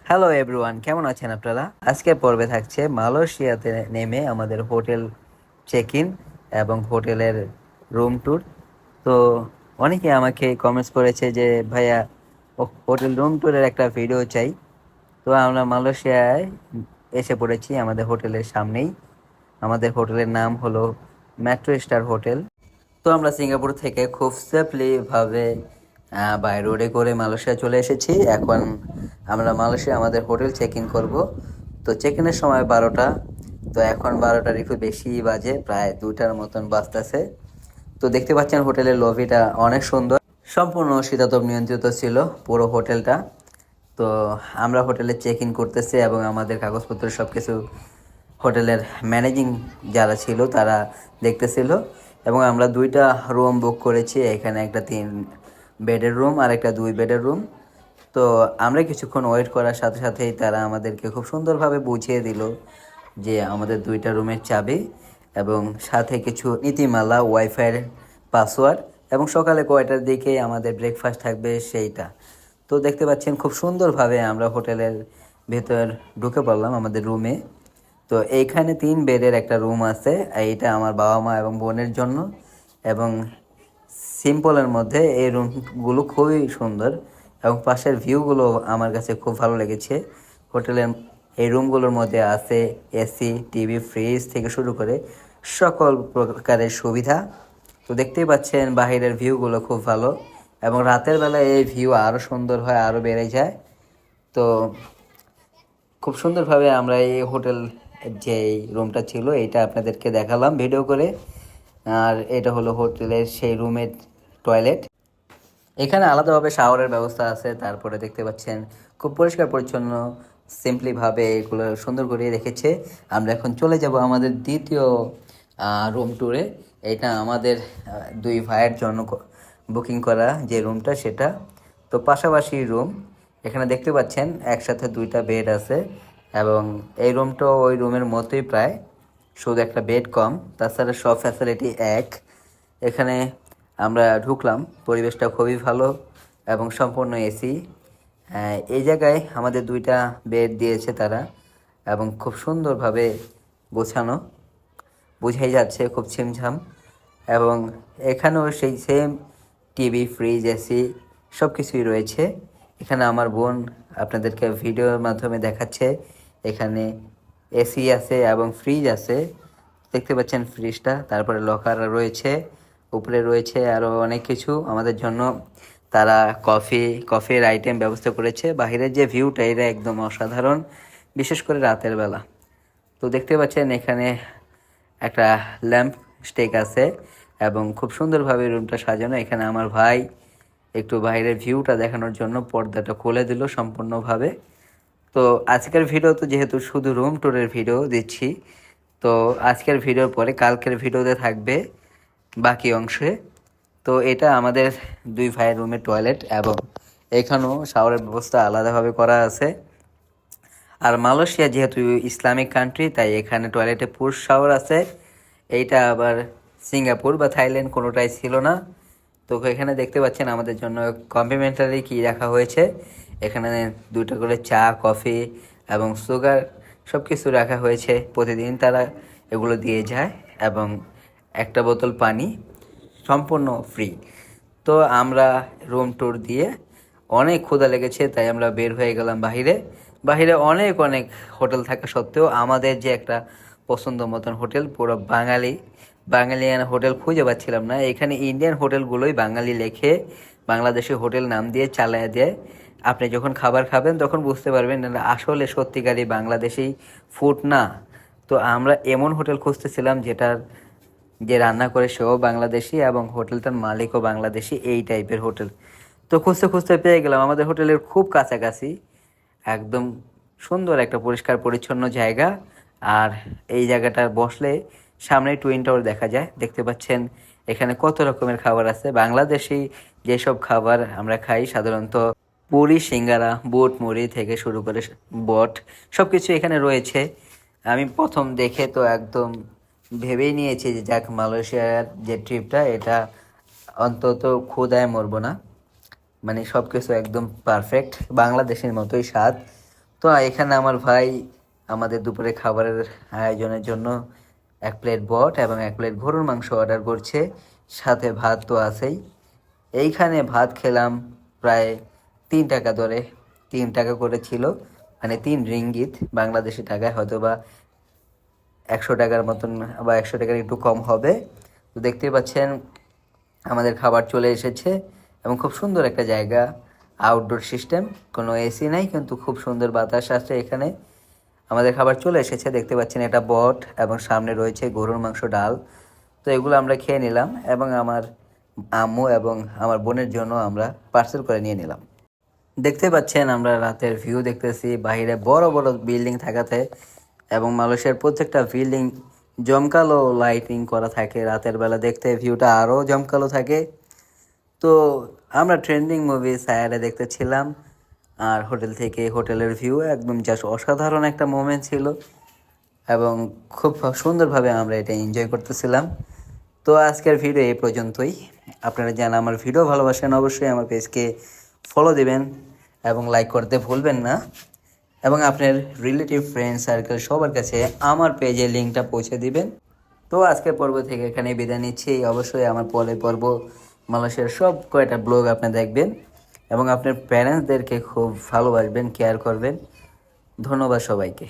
Hello everyone, কেমন আছেন আপনারা? আজকের পর্বে থাকছে মালয়েশিয়াতে নেমে আমাদের হোটেল চেক ইন এবং হোটেলের রুম ট্যুর। তো অনেকে আমাকে কমেন্টস করেছে যে ভাইয়া হোটেল রুম ট্যুরের একটা ভিডিও চাই। তো আমরা মালয়েশিয়ায় এসে পড়েছি আমাদের হোটেলের সামনেই। আমাদের হোটেলের নাম হলো মেট্রো স্টার হোটেল। তো আমরা সিঙ্গাপুর থেকে খুব সেফলি ভাবে বাই রোডে করে মালয়েশিয়া চলে এসেছি। এখন আমরা মালয়েশিয়া আমাদের হোটেল চেক ইন করবো। তো চেক ইনের সময় 12টা। তো এখন 12টার একটু বেশি বাজে, প্রায় 2টার মতন বাজতেছে। তো দেখতে পাচ্ছেন হোটেলের লবিটা অনেক সুন্দর, সম্পূর্ণ শীতাতপ নিয়ন্ত্রিত ছিল পুরো হোটেলটা। তো আমরা হোটেলে চেক ইন করতেছি এবং আমাদের কাগজপত্র সব কিছু হোটেলের ম্যানেজিং যারা ছিল তারা দেখতেছিল। এবং আমরা 2টা রুম বুক করেছি, এখানে একটা 3 বেডের রুম আর একটা 2 বেডের রুম। তো আমরা কিছুক্ষণ ওয়েট করার সাথে সাথেই তারা আমাদেরকে খুব সুন্দরভাবে বুঝিয়ে দিল যে আমাদের 2টা রুমের চাবি এবং সাথে কিছু নীতিমালা, ওয়াইফাইয়ের পাসওয়ার্ড এবং সকালে কয়টার দিকে আমাদের ব্রেকফাস্ট থাকবে সেইটা। তো দেখতে পাচ্ছেন খুব সুন্দরভাবে আমরা হোটেলের ভেতর ঢুকে পড়লাম আমাদের রুমে। তো এইখানে 3 বেডের একটা রুম আছে, এইটা আমার বাবা মা এবং বোনের জন্য। এবং সিম্পলের মধ্যে এই রুমগুলো খুবই সুন্দর এবং পাশের ভিউগুলো আমার কাছে খুব ভালো লেগেছে। হোটেলের এই রুমগুলোর মধ্যে আছে এসি, টিভি, ফ্রিজ থেকে শুরু করে সকল প্রকারের সুবিধা। তো দেখতেই পাচ্ছেন বাহিরের ভিউগুলো খুব ভালো এবং রাতের বেলায় এই ভিউ আরও সুন্দর হয়, আরও বেড়ে যায়। তো খুব সুন্দরভাবে আমরা এই হোটেল যে রুমটা ছিল এইটা আপনাদেরকে দেখালাম ভিডিও করে। আর এটা হলো হোটেলের সেই রুমের টয়লেট। এখানে আলাদাভাবে শাওয়ারের ব্যবস্থা আছে। তারপরে দেখতে পাচ্ছেন খুব পরিষ্কার পরিচ্ছন্ন সিম্পলিভাবে এগুলো সুন্দর করে রেখেছে। আমরা এখন চলে যাব আমাদের দ্বিতীয় রুম ট্যুরে। এটা আমাদের 2 ভাইয়ের জন্য বুকিং করা যে রুমটা সেটা। তো পাশাপাশি রুম, এখানে দেখতে পাচ্ছেন একসাথে 2টা বেড আছে এবং এই রুমটা ওই রুমের মতোই প্রায়, শুধু একটা বেড কম, তাছাড়া সব ফ্যাসিলিটি এক। এখানে আমরা ঢুকলাম, পরিবেশটা খুবই ভালো এবং সম্পূর্ণ এসি। এই জায়গায় আমাদের 2টা বেড দিয়েছে তারা এবং খুব সুন্দরভাবে গোছানো, বোঝাই যাচ্ছে খুব ছিমছাম। এবং এখানেও সেই সেম টিভি, ফ্রিজ, এসি সব কিছুই রয়েছে। এখানে আমার বোন আপনাদেরকে ভিডিওর মাধ্যমে দেখাচ্ছে। এখানে এসি আছে এবং ফ্রিজ আছে, দেখতে পাচ্ছেন ফ্রিজটা। তারপরে লকার রয়েছে, উপরে রয়েছে আরও অনেক কিছু আমাদের জন্য। তারা কফির আইটেম ব্যবস্থা করেছে। বাহিরের যে ভিউটা এটা একদম অসাধারণ, বিশেষ করে রাতের বেলা। তো দেখতে পাচ্ছেন এখানে একটা ল্যাম্প স্টেক আছে এবং খুব সুন্দরভাবে রুমটা সাজানো। এখানে আমার ভাই একটু বাইরের ভিউটা দেখানোর জন্য পর্দাটা খুলে দিল সম্পূর্ণভাবে। তো আজকের ভিডিও তো যেহেতু শুধু রুম ট্যুরের ভিডিও দিচ্ছি, তো আজকের ভিডিওর পরে কালকের ভিডিওতে থাকবে বাকি অংশে। তো এটা আমাদের 2 ভাইয়ের রুমের টয়লেট এবং এখানেও শাওয়ারের ব্যবস্থা আলাদাভাবে করা আছে। আর মালয়েশিয়া যেহেতু ইসলামিক কান্ট্রি, তাই এখানে টয়লেটে পুরুষ শাওয়ার আছে। এইটা আবার সিঙ্গাপুর বা থাইল্যান্ড কোনোটাই ছিল না। তো এখানে দেখতে পাচ্ছেন আমাদের জন্য কমপ্লিমেন্টারি কি রাখা হয়েছে। এখানে 2টা করে চা, কফি এবং সুগার সব কিছু রাখা হয়েছে। প্রতিদিন তারা এগুলো দিয়ে যায় এবং একটা বোতল পানি সম্পূর্ণ ফ্রি। তো আমরা রুম ট্যুর দিয়ে অনেক ক্ষুধা লেগেছে, তাই আমরা বের হয়ে গেলাম বাহিরে। বাহিরে অনেক অনেক হোটেল থাকা সত্ত্বেও আমাদের যে একটা পছন্দ মতন হোটেল, পুরো বাঙালিয়ান হোটেল খুঁজে পাচ্ছিলাম না। এখানে ইন্ডিয়ান হোটেলগুলোই বাঙালি লেখে বাংলাদেশি হোটেল নাম দিয়ে চালায় দেয়। আপনি যখন খাবার খাবেন তখন বুঝতে পারবেন এটা আসলে সত্যিকারই বাংলাদেশি ফুড না। তো আমরা এমন হোটেল খুঁজতেছিলাম যেটার যে রান্না করে সেও বাংলাদেশি এবং হোটেলটার মালিকও বাংলাদেশি, এই টাইপের হোটেল। তো খুঁজতে খুঁজতে পেয়ে গেলাম আমাদের হোটেলের খুব কাছাকাছি, একদম সুন্দর একটা পরিষ্কার পরিচ্ছন্ন জায়গা। আর এই জায়গাটা বসলে সামনে টুইন টাওয়ার দেখা যায়। দেখতে পাচ্ছেন এখানে কত রকমের খাবার আছে। বাংলাদেশি যেসব খাবার আমরা খাই সাধারণত, পুরি, সিঙ্গারা, বুট মুড়ি থেকে শুরু করে বট সব কিছু এখানে রয়েছে। আমি প্রথম দেখে তো একদম ভেবেই নিয়েছি যে যাক, মালয়েশিয়ার যে ট্রিপটা এটা অন্তত ক্ষুধায় মরবো না। মানে সব কিছু একদম পারফেক্ট, বাংলাদেশের মতোই স্বাদ। তো এখানে আমার ভাই আমাদের দুপুরে খাবারের আয়োজনের জন্য 1 প্লেট বট এবং 1 প্লেট গরুর মাংস অর্ডার করছে, সাথে ভাত তো আছেই। এইখানে ভাত খেলাম প্রায় 3 টাকা ধরে, 3 টাকা করে ছিল, মানে 3 রিঙ্গিত বাংলাদেশি টাকায়, হয়তো বা 100 টাকার মতন বা 100 টাকার একটু কম হবে। তো দেখতেই পাচ্ছেন আমাদের খাবার চলে এসেছে এবং খুব সুন্দর একটা জায়গা, আউটডোর সিস্টেম, কোনো এসি নাই কিন্তু খুব সুন্দর বাতাস আসছে এখানে। আমাদের খাবার চলে এসেছে, দেখতে পাচ্ছেন এটা বট এবং সামনে রয়েছে গরুর মাংস, ডাল। তো এগুলো আমরা খেয়ে নিলাম এবং আমার আম্মু এবং আমার বোনের জন্য আমরা পার্সেল করে নিয়ে নিলাম। দেখতে পাচ্ছেন আমরা রাতের ভিউ দেখতেছি, বাইরে বড় বড় বিল্ডিং থাকাতে এবং মালয়েশিয়ার প্রত্যেকটা বিল্ডিং জমকালো লাইটিং করা থাকে, রাতের বেলা দেখতে ভিউটা আরও জমকালো থাকে। তো আমরা ট্রেন্ডিং মুভি সায়ারে দেখতেছিলাম, আর হোটেল থেকে হোটেলের ভিউ একদম জাস্ট অসাধারণ একটা মোমেন্ট ছিল এবং খুব সুন্দরভাবে আমরা এটা এনজয় করতেছিলাম। তো আজকের ভিডিও এই পর্যন্তই। আপনারা যারা আমার ভিডিও ভালোবাসেন অবশ্যই আমার পেজকে ফলো দিবেন এবং লাইক করতে ভুলবেন না, এবং আপনার রিলেটিভ ফ্রেন্ড সার্কেল সবার কাছে আমার পেজের লিঙ্কটা পৌঁছে দিবেন। তো আজকের পর্ব থেকে এখানে বিদায় নিচ্ছি। অবশ্যই আমার পরের পর্ব মালয়েশিয়ার সব কয়টা ব্লগ আপনি দেখবেন এবং আপনার প্যারেন্টসদেরকে খুব ভালোবাসবেন, কেয়ার করবেন। ধন্যবাদ সবাইকে।